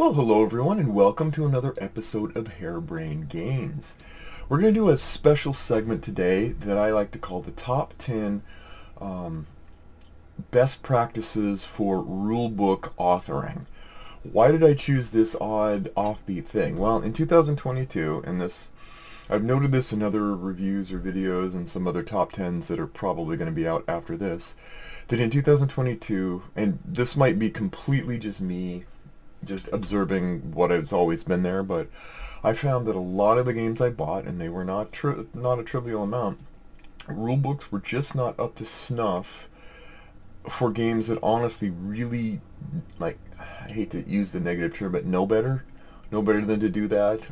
Well, hello everyone, and welcome to another episode of Harebrained Games. We're going to do a special segment today that I like to call the Top 10 Best Practices for Rulebook Authoring. Why did I choose this odd, offbeat thing? Well, in 2022, and I've noted this in other reviews or videos and some other top 10s that are probably going to be out after this, that in 2022, and this might be completely just me just observing what has always been there, but I found that a lot of the games I bought, and they were not a trivial amount, rulebooks were just not up to snuff for games that honestly really, like, I hate to use the negative term, but know better than to do that.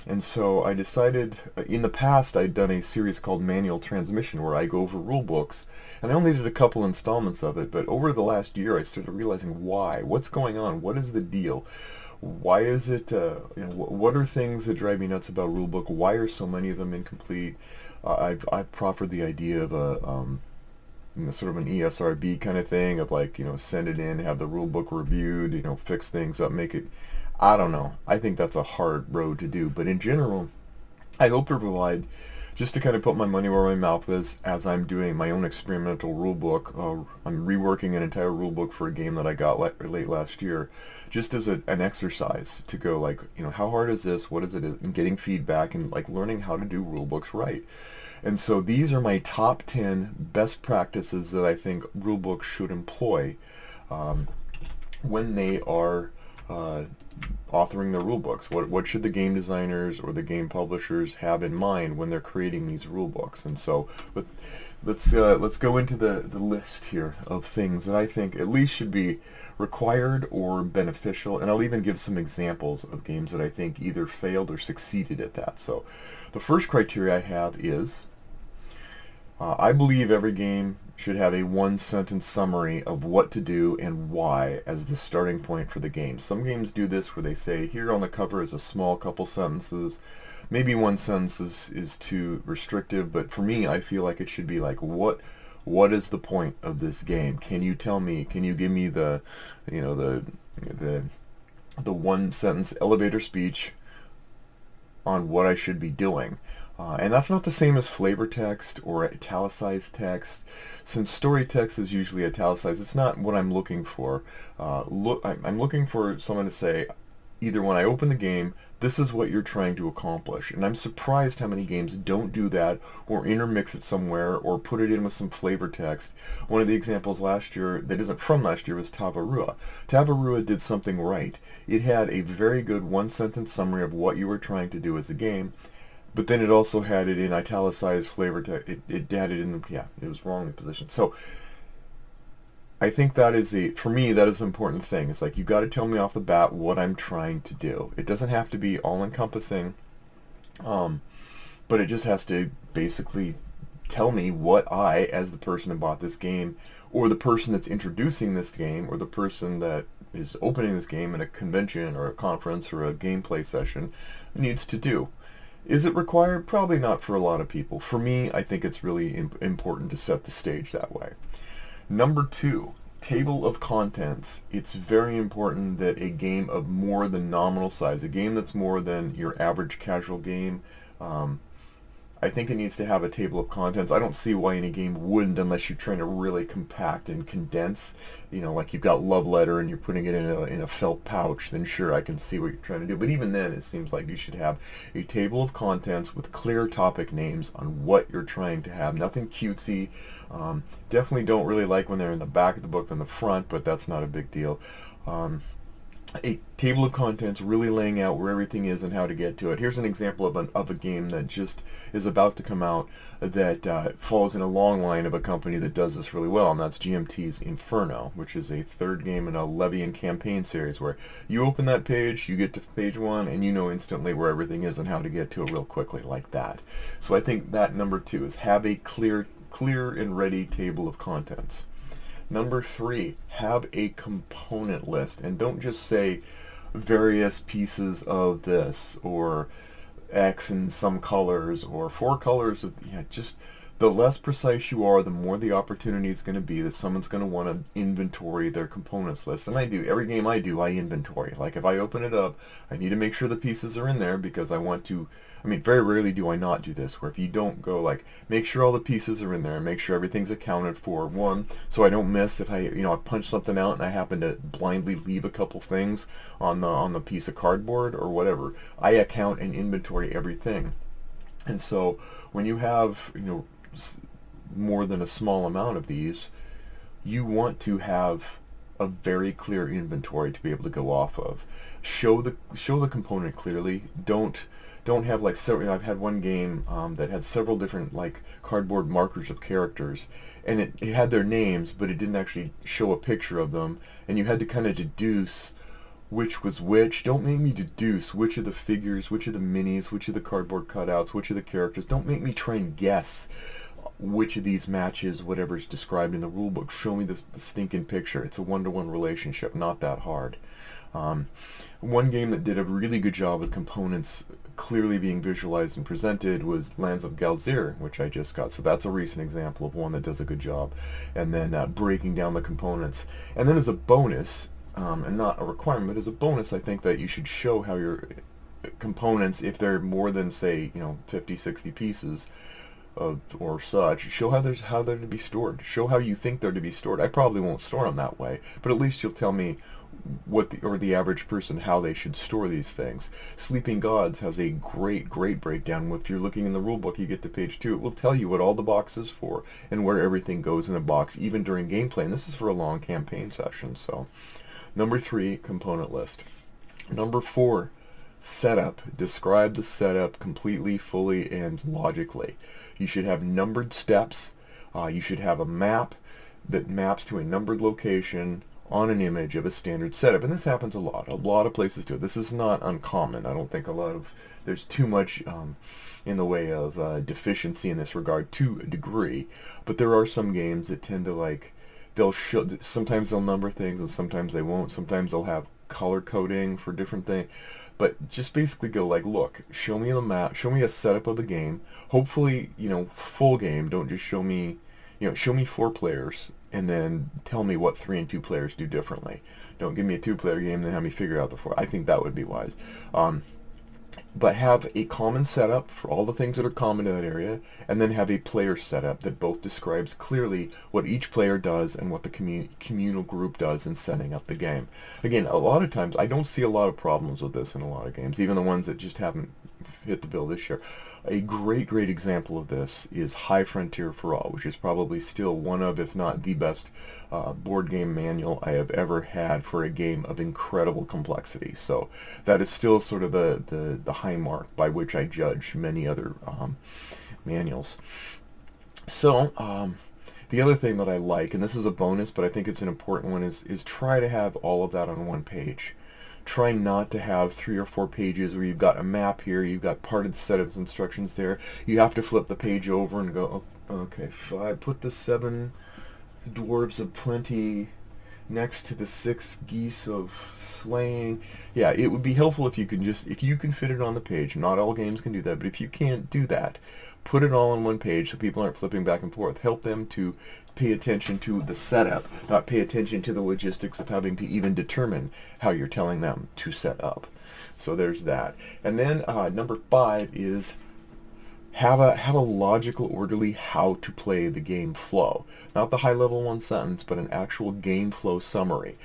And so I decided, in the past I'd done a series called Manual Transmission where I go over rule books, and I only did a couple installments of it, but over the last year I started realizing what's going on, what is the deal, why is it, what are things that drive me nuts about rulebook, why are so many of them incomplete. I've proffered the idea of sort of an ESRB kind of thing of, like, send it in, have the rulebook reviewed, fix things up, make it, I don't know. I think that's a hard road to do, but in general, I hope to provide, just to kind of put my money where my mouth is, as I'm doing my own experimental rulebook. I'm reworking an entire rulebook for a game that I got late last year, just as an exercise to go, like, how hard is this? What is it? And getting feedback and, like, learning how to do rulebooks right. And so these are my top 10 best practices that I think rulebooks should employ when they are authoring their rulebooks. What should the game designers or the game publishers have in mind when they're creating these rulebooks? And so let's go into the list here of things that I think at least should be required or beneficial, and I'll even give some examples of games that I think either failed or succeeded at that. So the first criteria I have is I believe every game should have a one-sentence summary of what to do and why as the starting point for the game. Some games do this where they say, here on the cover is a small couple sentences. Maybe one sentence is too restrictive, but for me, I feel like it should be like, what is the point of this game? Can you tell me, can you give me the one-sentence elevator speech on what I should be doing? And that's not the same as flavor text or italicized text. Since story text is usually italicized, it's not what I'm looking for. I'm looking for someone to say, either when I open the game, this is what you're trying to accomplish. And I'm surprised how many games don't do that, or intermix it somewhere, or put it in with some flavor text. One of the examples last year, that isn't from last year, was Tavarua. Tavarua did something right. It had a very good one-sentence summary of what you were trying to do as a game, but then it also had it in italicized flavor text. It had it in the, it was wrongly positioned. So I think that is for me, that is the important thing. It's like, you got to tell me off the bat what I'm trying to do. It doesn't have to be all-encompassing, but it just has to basically tell me what I, as the person that bought this game, or the person that's introducing this game, or the person that is opening this game at a convention or a conference or a gameplay session, needs to do. Is it required? Probably not for a lot of people. For me, I think it's really important to set the stage that way. Number 2, table of contents. It's very important that a game of more than nominal size, a game that's more than your average casual game, I think it needs to have a table of contents. I don't see why any game wouldn't, unless you're trying to really compact and condense. Like you've got Love Letter and you're putting it in a felt pouch, then sure, I can see what you're trying to do. But even then, it seems like you should have a table of contents with clear topic names on what you're trying to have. Nothing cutesy. Definitely don't really like when they're in the back of the book than the front, but that's not a big deal. A table of contents really laying out where everything is and how to get to it. Here's an example of a game that just is about to come out that follows in a long line of a company that does this really well, and that's GMT's Inferno, which is a third game in a Levian campaign series where you open that page, you get to page 1, and you know instantly where everything is and how to get to it real quickly, like that. So I think that number 2 is have a clear and ready table of contents. Number 3, have a component list, and don't just say various pieces of this, or X in some colors, or 4 colors of, just the less precise you are, the more the opportunity is going to be that someone's going to want to inventory their components list. And I do. Every game I do, I inventory. Like if I open it up, I need to make sure the pieces are in there because I want to, I mean, very rarely do I not do this, where if you don't go like, make sure all the pieces are in there, make sure everything's accounted for, one, so I don't miss if I, I punch something out and I happen to blindly leave a couple things on the piece of cardboard or whatever. I account and inventory everything. And so when you have, more than a small amount of these, you want to have a very clear inventory to be able to go off of. Show the component clearly. Don't have like several. I've had one game that had several different like cardboard markers of characters, and it had their names, but it didn't actually show a picture of them, and you had to kind of deduce which was which. Don't make me deduce which of the figures, which of the minis, which of the cardboard cutouts, which of the characters. Don't make me try and guess which of these matches whatever's described in the rulebook. Show me the stinking picture. It's a one-to-one relationship, not that hard. One game that did a really good job with components clearly being visualized and presented was Lands of Galzir, which I just got. So that's a recent example of one that does a good job. And then breaking down the components. And then as a bonus, and not a requirement, as a bonus, I think that you should show how your components, if they're more than, say, 50, 60 pieces or such, show how they're to be stored. Show how you think they're to be stored. I probably won't store them that way, but at least you'll tell me what the average person, how they should store these things. Sleeping Gods has a great breakdown. If you're looking in the rulebook, you get to page 2, it will tell you what all the box is for and where everything goes in a box, even during gameplay. And this is for a long campaign session. So number 3, component list. Number 4, setup. Describe the setup completely, fully, and logically. You should have numbered steps. You should have a map that maps to a numbered location on an image of a standard setup. And this happens a lot. A lot of places do it. This is not uncommon. I don't think there's too much in the way of deficiency in this regard to a degree. But there are some games that tend to sometimes they'll number things and sometimes they won't. Sometimes they'll have color coding for different things. But just basically go like, look, show me the map, show me a setup of the game. Hopefully, full game. Don't just show me, show me 4 players and then tell me what 3 and 2 players do differently. Don't give me a 2-player game and then have me figure out the 4. I think that would be wise. But have a common setup for all the things that are common to that area, and then have a player setup that both describes clearly what each player does and what the communal group does in setting up the game. Again, a lot of times I don't see a lot of problems with this in a lot of games, even the ones that just haven't hit the bill this year. A great example of this is High Frontier for All, which is probably still one of, if not the best board game manual I have ever had for a game of incredible complexity. So that is still sort of the high mark by which I judge many other manuals. So the other thing that I like, and this is a bonus, but I think it's an important one, is try to have all of that on one page. Try not to have 3 or 4 pages where you've got a map here, you've got part of the setup instructions there. You have to flip the page over and go, okay, 5, put the 7 dwarves of plenty next to the 6 geese of slaying. Yeah, it would be helpful if you can fit it on the page. Not all games can do that, but if you can't do that, put it all on one page so people aren't flipping back and forth. Help them to pay attention to the setup, not pay attention to the logistics of having to even determine how you're telling them to set up. So there's that. And then number 5 is have a logical, orderly how to play the game flow. Not the high-level one sentence, but an actual game flow summary.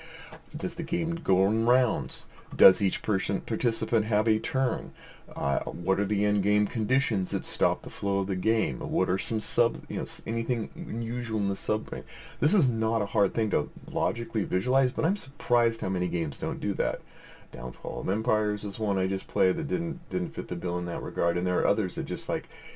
Does the game go in rounds? Does each participant have a turn? What are the end-game conditions that stop the flow of the game? What are some anything unusual in the sub-game? This is not a hard thing to logically visualize, but I'm surprised how many games don't do that. Downfall of Empires is one I just played that didn't fit the bill in that regard, and there are others that just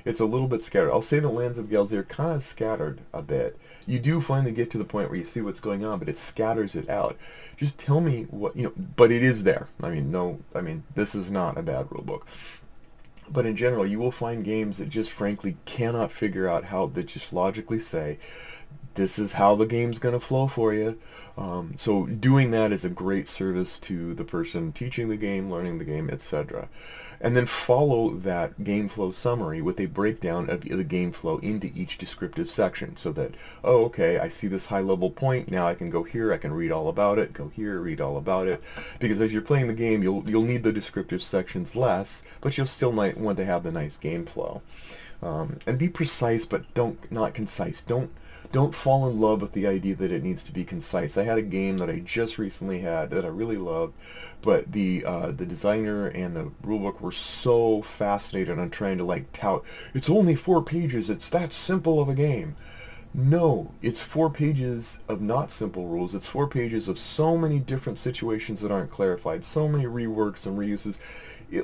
it's a little bit scattered. I'll say the Lands of Galzir kind of scattered a bit. You do finally get to the point where you see what's going on, but it scatters it out. Just tell me what, but it is there. This is not a bad rule book. But in general, you will find games that just frankly cannot figure out how, that just logically say, this is how the game's going to flow for you. So doing that is a great service to the person teaching the game, learning the game, etc. And then follow that game flow summary with a breakdown of the game flow into each descriptive section, so that, oh, okay, I see this high level point, now I can go here, I can read all about it, go here, read all about it. Because as you're playing the game, you'll need the descriptive sections less, but you'll still want to have the nice game flow. And be precise, but not concise. Don't fall in love with the idea that it needs to be concise. I had a game that I just recently had that I really loved, but the designer and the rulebook were so fascinated on trying to like tout, it's only 4 pages, it's that simple of a game. No, it's 4 pages of not simple rules. It's 4 pages of so many different situations that aren't clarified, so many reworks and reuses.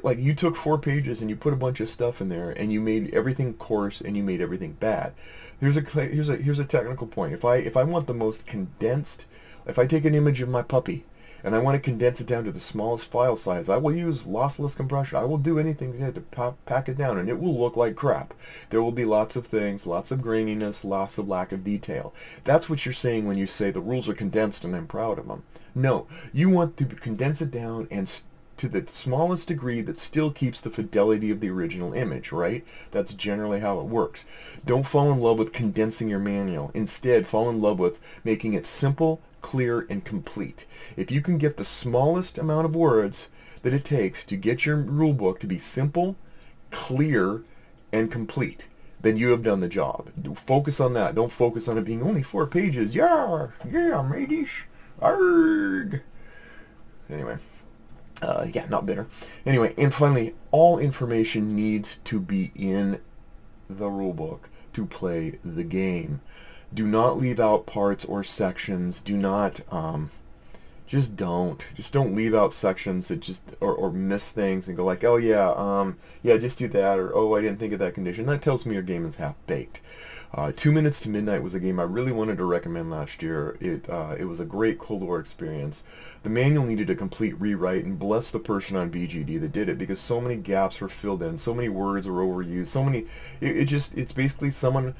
Like you took 4 pages and you put a bunch of stuff in there and you made everything coarse and you made everything bad. Here's a technical point. If I want the most condensed, if I take an image of my puppy and I want to condense it down to the smallest file size, I will use lossless compression. I will do anything to pack it down, and it will look like crap. There will be lots of things, lots of graininess, lots of lack of detail. That's what you're saying when you say the rules are condensed and I'm proud of them. No, you want to condense it down and to the smallest degree that still keeps the fidelity of the original image, right? That's generally how it works. Don't fall in love with condensing your manual. Instead, fall in love with making it simple, clear, and complete. If you can get the smallest amount of words that it takes to get your rulebook to be simple, clear, and complete, then you have done the job. Focus on that. Don't focus on it being only 4 pages. Yeah, mateys. Arrgh. Anyway. Yeah, not bitter. Anyway, and finally, all information needs to be in the rulebook to play the game. Do not leave out parts or sections. Do not, just don't leave out sections that just, or miss things and go like, oh yeah, yeah, just do that, or oh, I didn't think of that condition. That tells me your game is half-baked. 2 Minutes to Midnight was a game I really wanted to recommend last year. It was a great Cold War experience. The manual needed a complete rewrite, and bless the person on BGD that did it, because so many gaps were filled in, so many words were overused, so many, it's basically someone,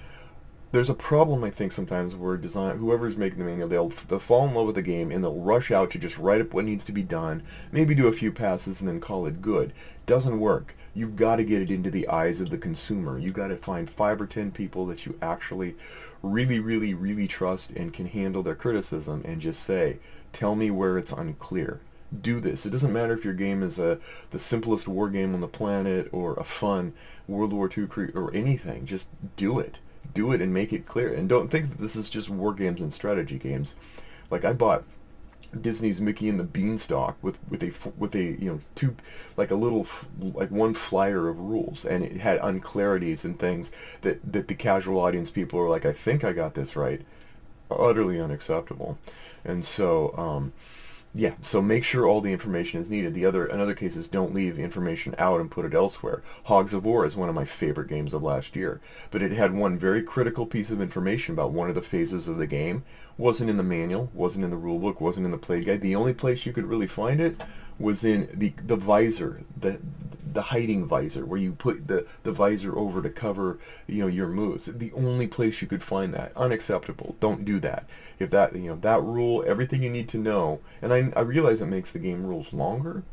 there's a problem, I think, sometimes where whoever's making the manual, they'll fall in love with the game and they'll rush out to just write up what needs to be done, maybe do a few passes and then call it good. Doesn't work. You've got to get it into the eyes of the consumer. You've got to find 5 or 10 people that you actually really, really, really trust and can handle their criticism, and just say, tell me where it's unclear. Do this. It doesn't matter if your game is the simplest war game on the planet or a fun World War II or anything. Just do it. Do it and make it clear. And don't think that this is just war games and strategy games. Like I bought Disney's Mickey and the Beanstalk with a two, like a little, like one flyer of rules, and it had unclarities and things that the casual audience people were like, I think I got this right. Utterly unacceptable. And so yeah, so make sure all the information is needed. In other cases, don't leave information out and put it elsewhere. Hogs of War is one of my favorite games of last year, but it had one very critical piece of information about one of the phases of the game. Wasn't in the manual, wasn't in the rulebook, wasn't in the play guide. The only place you could really find it was in the visor, the hiding visor, where you put the visor over to cover, your moves. The only place you could find that. Unacceptable. Don't do that. If that, that rule, everything you need to know, and I realize it makes the game rules longer,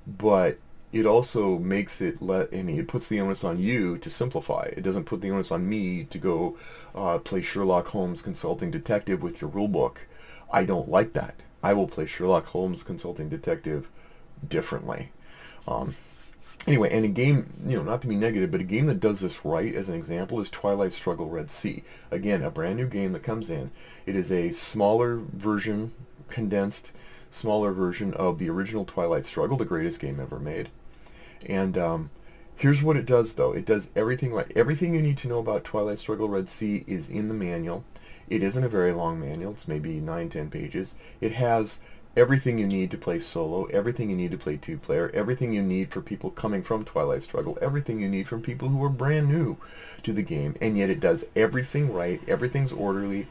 but it also makes it it puts the onus on you to simplify. It doesn't put the onus on me to go play Sherlock Holmes Consulting Detective with your rulebook. I don't like that. I will play Sherlock Holmes Consulting Detective differently. Anyway, and a game, not to be negative, but a game that does this right, as an example, is Twilight Struggle Red Sea. Again, a brand new game that comes in. It is a smaller version, condensed, smaller version of the original Twilight Struggle, the greatest game ever made. And here's what it does, though. It does everything right. Everything you need to know about Twilight Struggle Red Sea is in the manual. It isn't a very long manual. It's maybe 9-10 pages. It has everything you need to play solo, everything you need to play 2-player, everything you need for people coming from Twilight Struggle, everything you need from people who are brand new to the game, and yet it does everything right, everything's orderly,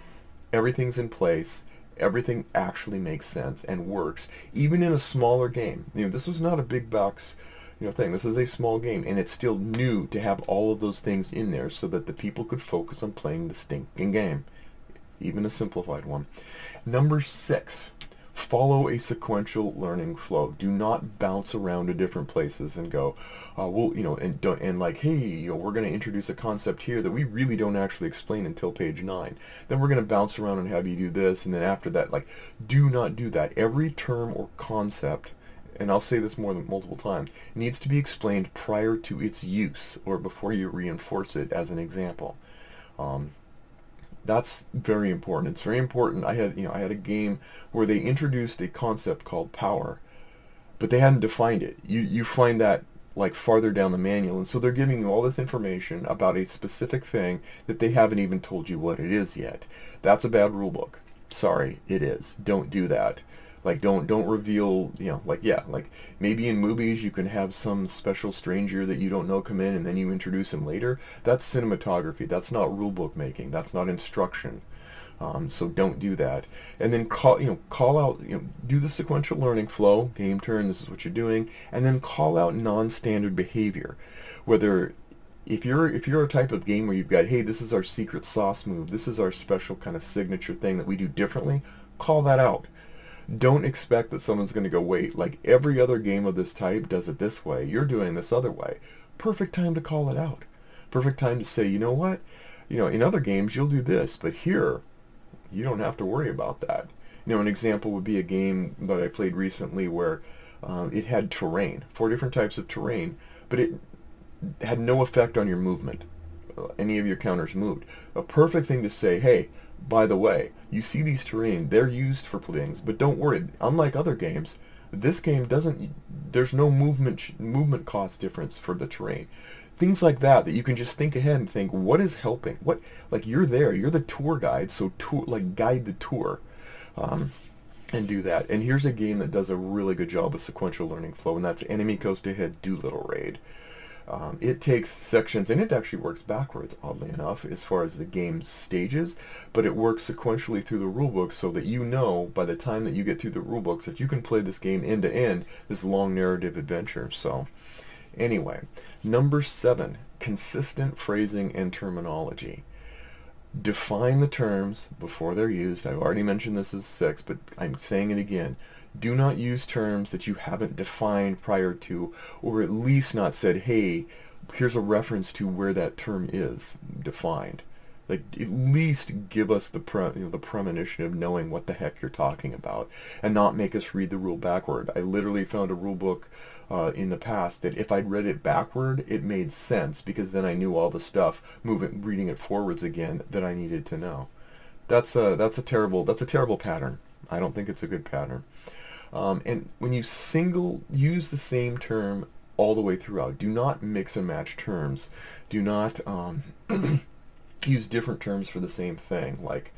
everything's in place, everything actually makes sense and works, even in a smaller game. This was not a big box thing. This is a small game, and it's still new to have all of those things in there so that the people could focus on playing the stinking game. even a simplified one. Number 6, follow a sequential learning flow. Do not bounce around to different places and go, well, and like, hey, we're going to introduce a concept here that we really don't actually explain until page 9. Then we're going to bounce around and have you do this, and then after that, like, do not do that. Every term or concept, and I'll say this more than multiple times, needs to be explained prior to its use or before you reinforce it as an example. That's very important. It's very important. I had a game where they introduced a concept called power, but they hadn't defined it. You find that like farther down the manual, and so they're giving you all this information about a specific thing that they haven't even told you what it is yet. That's a bad rule book. Sorry, it is. Don't do that. Like, don't reveal, like maybe in movies you can have some special stranger that you don't know come in and then you introduce him later. That's cinematography. That's not rulebook making. That's not instruction. So don't do that. And then call out, do the sequential learning flow, game turn, this is what you're doing, and then call out non-standard behavior. Whether if you're a type of game where you've got, hey, this is our secret sauce move, this is our special kind of signature thing that we do differently, call that out. Don't expect that someone's going to go, wait, like every other game of this type does it this way. You're doing this other way. Perfect time to call it out. Perfect time to say, you know what? In other games you'll do this, but here you don't have to worry about that. An example would be a game that I played recently where it had terrain, 4 different types of terrain, but it had no effect on your movement. Any of your counters moved. A perfect thing to say, hey, by the way, you see these terrain, they're used for things, but don't worry, unlike other games, this game there's no movement cost difference for the terrain. Things like that you can just think ahead and think, what is helping? Like you're there, you're the tour guide, so guide the tour. And do that. And here's a game that does a really good job of sequential learning flow, and that's Enemy Coast Ahead Doolittle Raid. It takes sections, and it actually works backwards, oddly enough, as far as the game's stages, but it works sequentially through the rulebooks so that by the time that you get through the rulebooks, that you can play this game end to end, this long narrative adventure. So, anyway, number 7, consistent phrasing and terminology. Define the terms before they're used. I've already mentioned this as 6, but I'm saying it again. Do not use terms that you haven't defined prior to, or at least not said, hey, here's a reference to where that term is defined. Like, at least give us the premonition of knowing what the heck you're talking about, and not make us read the rule backward. I literally found a rule book in the past that if I'd read it backward, it made sense, because then I knew all the stuff, reading it forwards again, that I needed to know. That's a terrible pattern. I don't think it's a good pattern. And when you use the same term all the way throughout, do not mix and match terms. Do not use different terms for the same thing. Like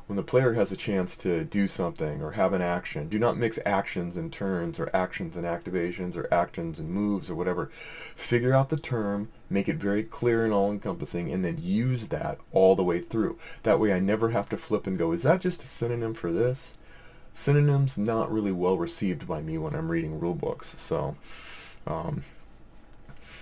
when the player has a chance to do something or have an action, do not mix actions and turns, or actions and activations, or actions and moves, or whatever. Figure out the term, make it very clear and all-encompassing, and then use that all the way through. That way I never have to flip and go, is that just a synonym for this? Synonyms not really well received by me when I'm reading rule books. So, and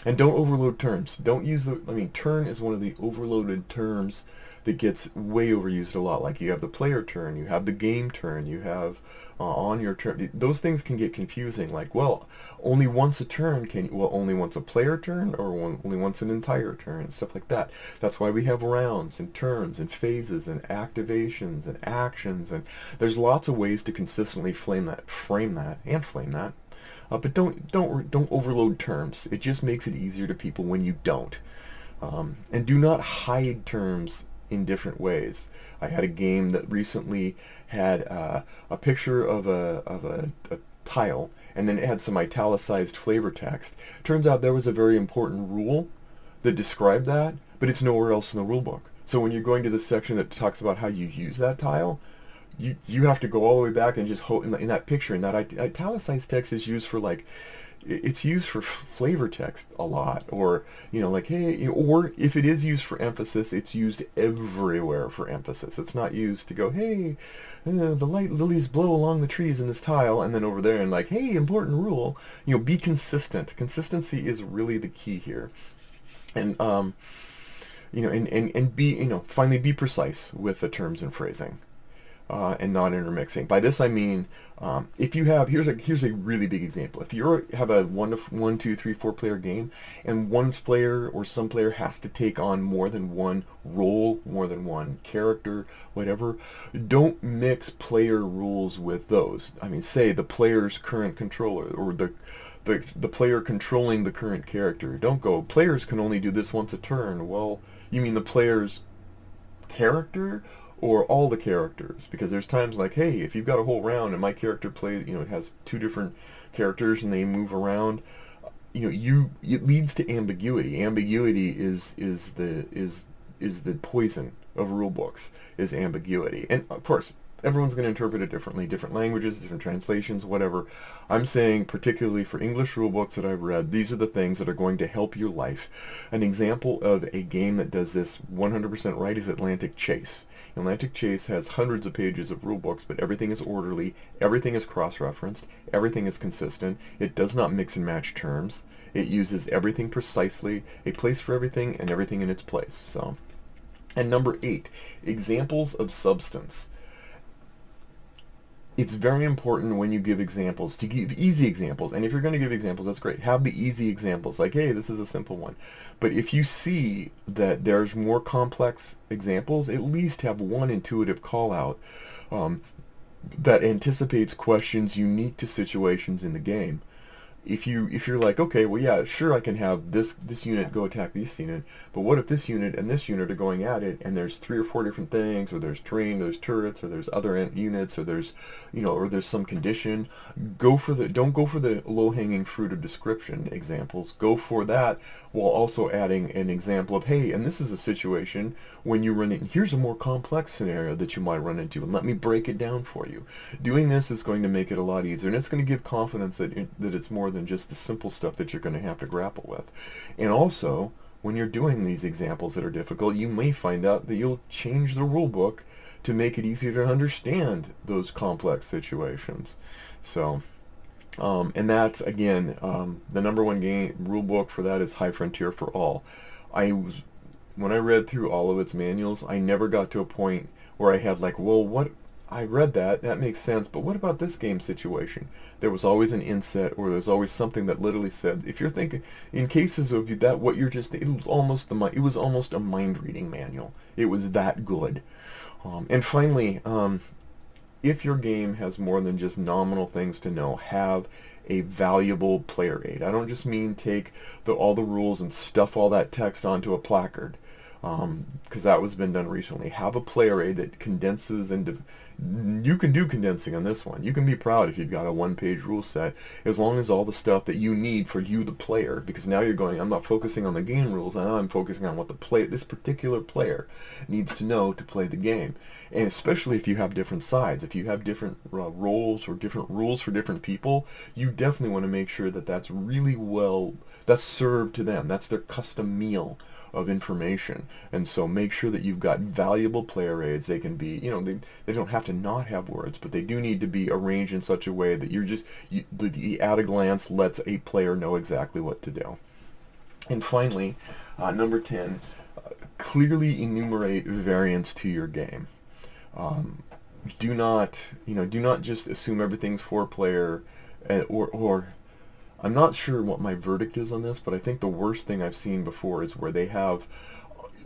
don't overload terms. Don't use turn is one of the overloaded terms that gets way overused a lot. Like you have the player turn, you have the game turn, you have on your turn. Those things can get confusing. Like, well, only once a turn only once a player turn, or only once an entire turn, and stuff like that. That's why we have rounds and turns and phases and activations and actions, and there's lots of ways to consistently frame that. But don't overload terms. It just makes it easier to people when you don't. And do not hide terms in different ways. I had a game that recently had a picture of a tile, and then it had some italicized flavor text. Turns out there was a very important rule that described that, but it's nowhere else in the rule book. So when you're going to the section that talks about how you use that tile, you have to go all the way back and just hold in that picture. And that italicized text is used for it's used for flavor text a lot, or like, hey, or if it is used for emphasis, it's used everywhere for emphasis. It's not used to go, hey, the light lilies blow along the trees in this tile, and then over there and like, hey, important rule, be consistent. Consistency is really the key here. And and be, finally be precise with the terms and phrasing. And not intermixing. By this I mean, if you have, here's a really big example. If you have a 1 2 3 4 player game, and one player or some player has to take on more than one role, more than one character, whatever, don't mix player rules with those. I mean, say the player's current controller, or the player controlling the current character. Don't go, players can only do this once a turn. Well, you mean the player's character, or all the characters? Because there's times like, hey, if you've got a whole round and my character plays, it has two different characters and they move around, it leads to ambiguity. Ambiguity is the poison of rule books, is ambiguity. And of course, everyone's going to interpret it differently, different languages, different translations, whatever. I'm saying, particularly for English rule books that I've read, these are the things that are going to help your life. An example of a game that does this 100% right is Atlantic Chase. Atlantic Chase has hundreds of pages of rule books, but everything is orderly, everything is cross-referenced, everything is consistent, it does not mix and match terms, it uses everything precisely, a place for everything, and everything in its place. So, and number 8, examples of substance. It's very important when you give examples to give easy examples. And if you're going to give examples, that's great. Have the easy examples, like, hey, this is a simple one. But if you see that there's more complex examples, at least have one intuitive call out that anticipates questions unique to situations in the game. If you're like, okay, well, yeah, sure, I can have this unit go attack this unit, but what if this unit and this unit are going at it, and there's 3 or 4 different things, or there's terrain, there's turrets, or there's other units, or there's, or there's some condition. Don't go for the low-hanging fruit of description examples. Go for that while also adding an example of, hey, and this is a situation when you run in, here's a more complex scenario that you might run into, and let me break it down for you. Doing this is going to make it a lot easier, and it's going to give confidence that it's more than just the simple stuff that you're going to have to grapple with. And also, when you're doing these examples that are difficult, you may find out that you'll change the rule book to make it easier to understand those complex situations. So, and that's, again, the number one rule book for that is High Frontier for All. When I read through all of its manuals, I never got to a point where I had like, well, what? I read that makes sense, but what about this game situation? There was always an inset, or there's always something that literally said, if you're thinking, in cases of that, what you're just, it was almost a mind-reading manual. It was that good. And finally, if your game has more than just nominal things to know, have a valuable player aid. I don't just mean take all the rules and stuff all that text onto a placard, because that was been done recently. Have a player aid that condenses into. You can do condensing on this one. You can be proud if you've got a one-page rule set, as long as all the stuff that you need for you, the player, because now you're going, I'm not focusing on the game rules, now I'm focusing on what this particular player needs to know to play the game. And especially if you have different sides, if you have different roles or different rules for different people, you definitely want to make sure that that's really that's served to them. That's their custom meal of information. And so make sure that you've got valuable player aids. They can be, they don't have to not have words, but they do need to be arranged in such a way that the at a glance lets a player know exactly what to do. And finally, number 10, clearly enumerate variants to your game. Do not just assume everything's 4-player, or I'm not sure what my verdict is on this, but I think the worst thing I've seen before is where they have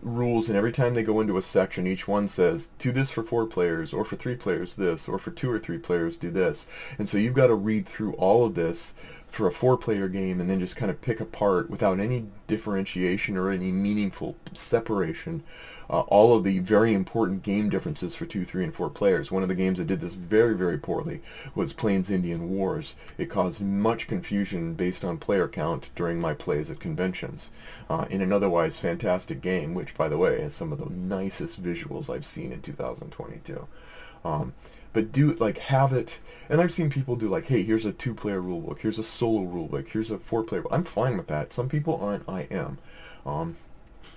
rules, and every time they go into a section, each one says, do this for 4 players, or for 3 players this, or for 2 or 3 players do this. And so you've got to read through all of this for a 4-player game and then just kind of pick apart, without any differentiation or any meaningful separation, all of the very important game differences for 2, 3, and 4 players. One of the games that did this very, very poorly was Plains Indian Wars. It caused much confusion based on player count during my plays at conventions, in an otherwise fantastic game, which, by the way, has some of the nicest visuals I've seen in 2022. But have it, and I've seen people do hey, here's a 2-player rulebook, here's a solo rulebook, here's a 4-player. I'm fine with that. Some people aren't. I am.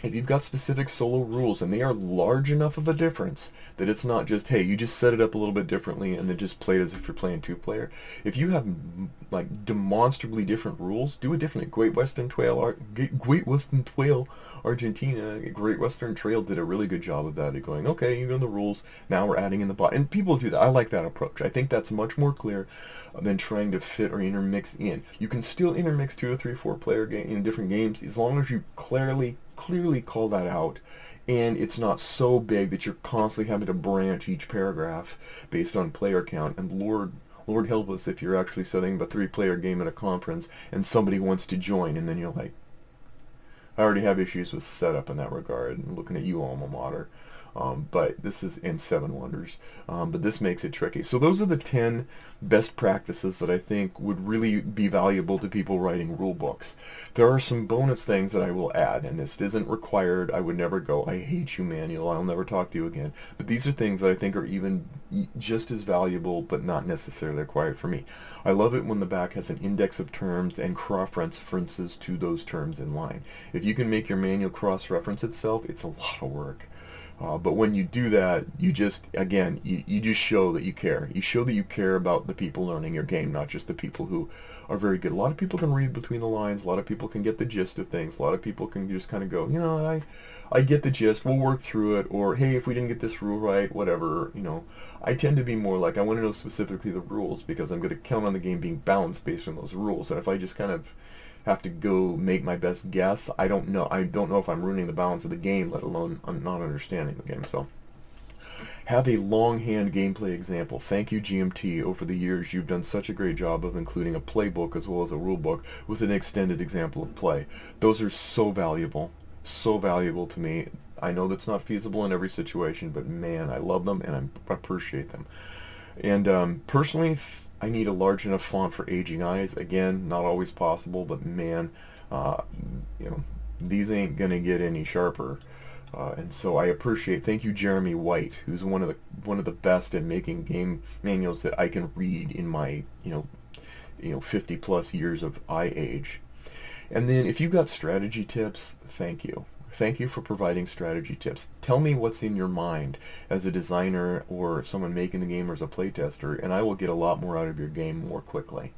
if you've got specific solo rules and they are large enough of a difference that it's not just, hey, you just set it up a little bit differently and then just play it as if you're playing two-player. If you have like demonstrably different rules, do it differently. Great Western Trail Argentina, Great Western Trail did a really good job of that, of going, okay, you know the rules, now we're adding in the bot. And people do that. I like that approach. I think that's much more clear than trying to fit or intermix in. You can still intermix 2 or 3, 4 player in different games as long as you clearly call that out, and it's not so big that you're constantly having to branch each paragraph based on player count. And Lord help us if you're actually setting up a 3-player game at a conference and somebody wants to join, and then you're like, I already have issues with setup in that regard, and looking at you, alma mater. But this is in Seven Wonders, but this makes it tricky. So those are the 10 best practices that I think would really be valuable to people writing rule books. There are some bonus things that I will add, and this isn't required. I would never go, I hate you, manual, I'll never talk to you again. But these are things that I think are even just as valuable, but not necessarily required for me. I love it when the back has an index of terms and cross-references to those terms in line. If you can make your manual cross-reference itself, it's a lot of work. But when you do that, you just, again, you just show that you care. You show that you care about the people learning your game, not just the people who are very good. A lot of people can read between the lines. A lot of people can get the gist of things. A lot of people can just kind of go, you know, I get the gist. We'll work through it. Or, hey, if we didn't get this rule right, whatever, you know. I tend to be more like, I want to know specifically the rules because I'm going to count on the game being balanced based on those rules. And if I just kind of have to go make my best guess, I don't know if I'm ruining the balance of the game, let alone not understanding the game. So have a longhand gameplay example. Thank you, GMT. Over the years you've done such a great job of including a playbook as well as a rule book with an extended example of play. Those are so valuable to me. I know that's not feasible in every situation, but man, I love them and I appreciate them. And personally, I need a large enough font for aging eyes. Again, not always possible, but man, you know, these ain't gonna get any sharper. And so I appreciate. Thank you, Jeremy White, who's one of the best at making game manuals that I can read in my 50 plus years of eye age. And then if you've got strategy tips, thank you. Thank you for providing strategy tips. Tell me what's in your mind as a designer or someone making the game or as a playtester, and I will get a lot more out of your game more quickly.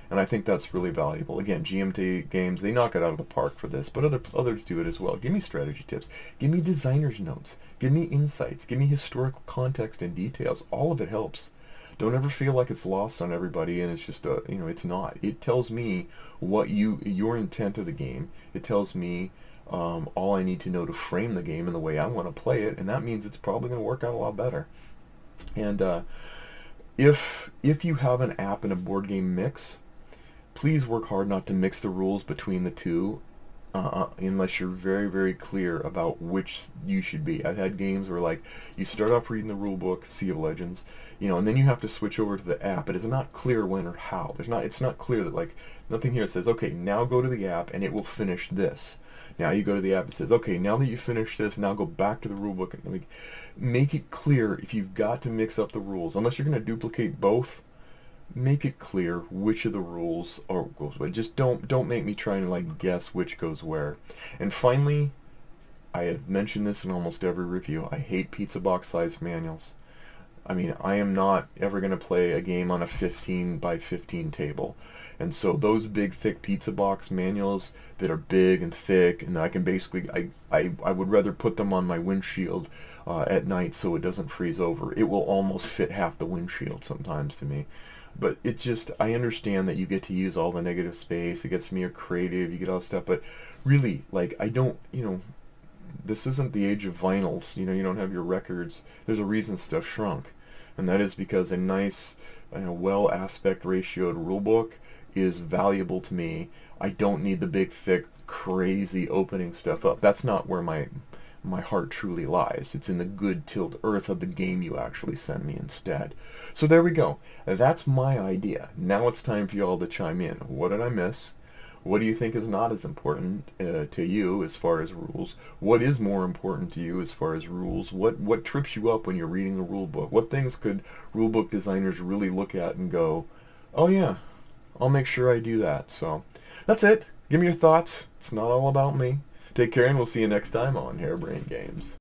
And I think that's really valuable. Again, GMT games, they knock it out of the park for this, but others do it as well. Give me strategy tips. Give me designer's notes. Give me insights. Give me historical context and details. All of it helps. Don't ever feel like it's lost on everybody and it's just it's not. It tells me what your intent of the game. It tells me all I need to know to frame the game in the way I want to play it, and that means it's probably going to work out a lot better. And if you have an app and a board game mix, please work hard not to mix the rules between the two unless you're very, very clear about which you should be. I've had games where like you start off reading the rule book, Sea of Legends, and then you have to switch over to the app. It is not clear when or how. It's not clear that like nothing here says, okay, now go to the app and it will finish this. Now you go to the app and says, okay, now that you finish this, now go back to the rule book and like make it clear if you've got to mix up the rules. Unless you're going to duplicate both, make it clear which of the rules goes where. Just don't make me try and like guess which goes where. And finally, I have mentioned this in almost every review. I hate pizza box size manuals. I mean, I am not ever going to play a game on a 15 by 15 table. And so those big, thick pizza box manuals that are big and thick, and I can basically, I would rather put them on my windshield at night so it doesn't freeze over. It will almost fit half the windshield sometimes to me. But it's just, I understand that you get to use all the negative space. It gets me a creative, you get all that stuff. But really, like, I don't, this isn't the age of vinyls. You don't have your records. There's a reason stuff shrunk. And that is because a nice, well aspect ratioed rule book is valuable to me. I don't need the big, thick, crazy opening stuff up. That's not where my heart truly lies. It's in the good tilled earth of the game you actually send me instead. So there we go. That's my idea. Now it's time for you all to chime in. What did I miss? What do you think is not as important to you as far as rules? What is more important to you as far as rules? What trips you up when you're reading a rule book? What things could rule book designers really look at and go, oh yeah, I'll make sure I do that. So that's it. Give me your thoughts. It's not all about me. Take care, and we'll see you next time on Harebrained Games.